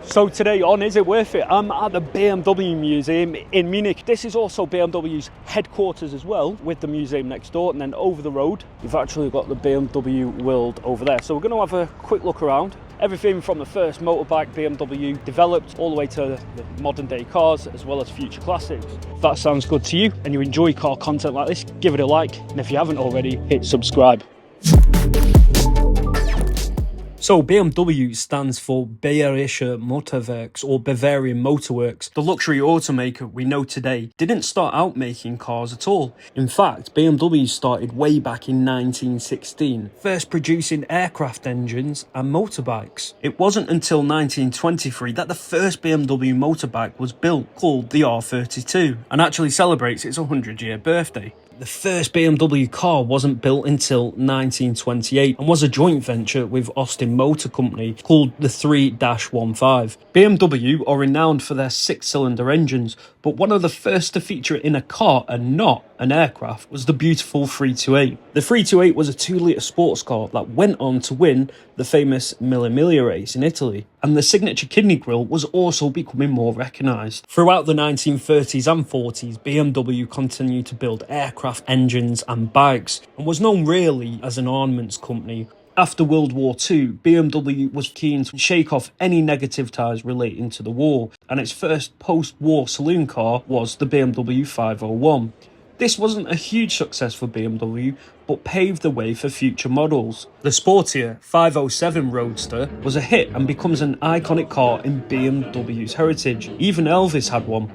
So today on Is It Worth It? I'm at the BMW Museum in Munich. This is also BMW's headquarters as well, with the museum next door, and then over the road you've actually got the BMW World over there. So we're going to have a quick look around. Everything from the first motorbike BMW developed all the way to the modern day cars, as well as future classics. If that sounds good to you and you enjoy car content like this, give it a like, and if you haven't already, hit subscribe. So BMW stands for Bayerische Motorwerks, or Bavarian Motorworks. The luxury automaker we know today didn't start out making cars at all. In fact, BMW started way back in 1916, first producing aircraft engines and motorbikes. It wasn't until 1923 that the first BMW motorbike was built, called the R32, and actually celebrates its 100-year birthday. The first BMW car wasn't built until 1928 and was a joint venture with Austin Motor Company called the 3-15. BMW are renowned for their 6-cylinder engines, but one of the first to feature in a car and not an aircraft was the beautiful 328. The 328 was a 2-litre sports car that went on to win the famous Mille Miglia race in Italy, and the signature kidney grille was also becoming more recognised. Throughout the 1930s and 40s, BMW continued to build aircraft engines and bikes, and was known really as an armaments company. After World War II, BMW was keen to shake off any negative ties relating to the war, and its first post-war saloon car was the BMW 501. This wasn't a huge success for BMW, but paved the way for future models. The sportier 507 Roadster was a hit and becomes an iconic car in BMW's heritage. Even Elvis had one.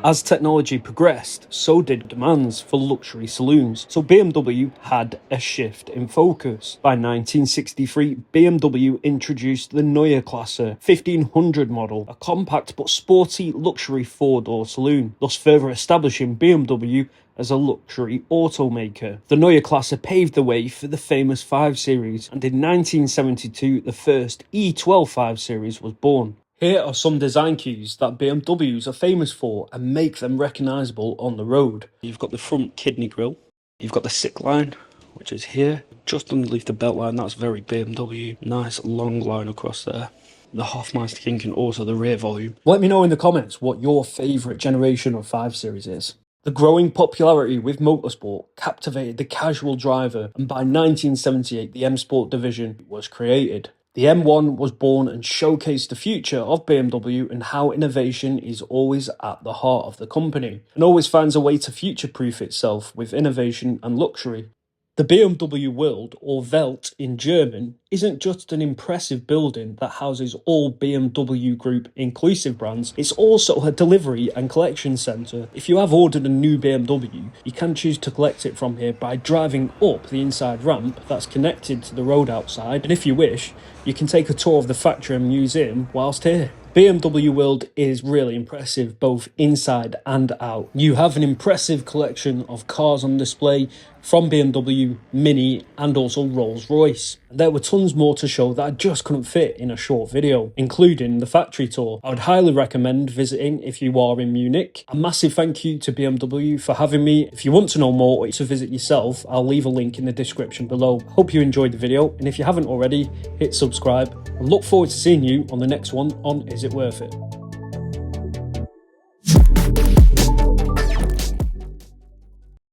As technology progressed, so did demands for luxury saloons, so BMW had a shift in focus. By 1963, BMW introduced the Neue Klasse 1500 model, a compact but sporty luxury 4-door saloon, thus further establishing BMW as a luxury automaker. The Neue Klasse paved the way for the famous 5 Series, and in 1972 the first E12 5 Series was born. Here are some design cues that BMWs are famous for and make them recognisable on the road. You've got the front kidney grille, you've got the sick line, which is here, just underneath the belt line. That's very BMW. Nice long line across there. The Hofmeister kink and also the rear volume. Let me know in the comments what your favourite generation of 5 Series is. The growing popularity with motorsport captivated the casual driver, and by 1978 the M Sport division was created. The M1 was born and showcased the future of BMW and how innovation is always at the heart of the company, and always finds a way to future-proof itself with innovation and luxury. The BMW World, or Welt in German, isn't just an impressive building that houses all BMW Group inclusive brands, it's also a delivery and collection centre. If you have ordered a new BMW, you can choose to collect it from here by driving up the inside ramp that's connected to the road outside, and if you wish, you can take a tour of the factory and museum whilst here. BMW World is really impressive both inside and out. You have an impressive collection of cars on display from BMW, Mini and also Rolls Royce. There were tons more to show that I just couldn't fit in a short video, including the factory tour. I would highly recommend visiting if you are in Munich. A massive thank you to BMW for having me. If you want to know more or to visit yourself, I'll leave a link in the description below. Hope you enjoyed the video, and if you haven't already, hit subscribe, and look forward to seeing you on the next one on Is It Worth It?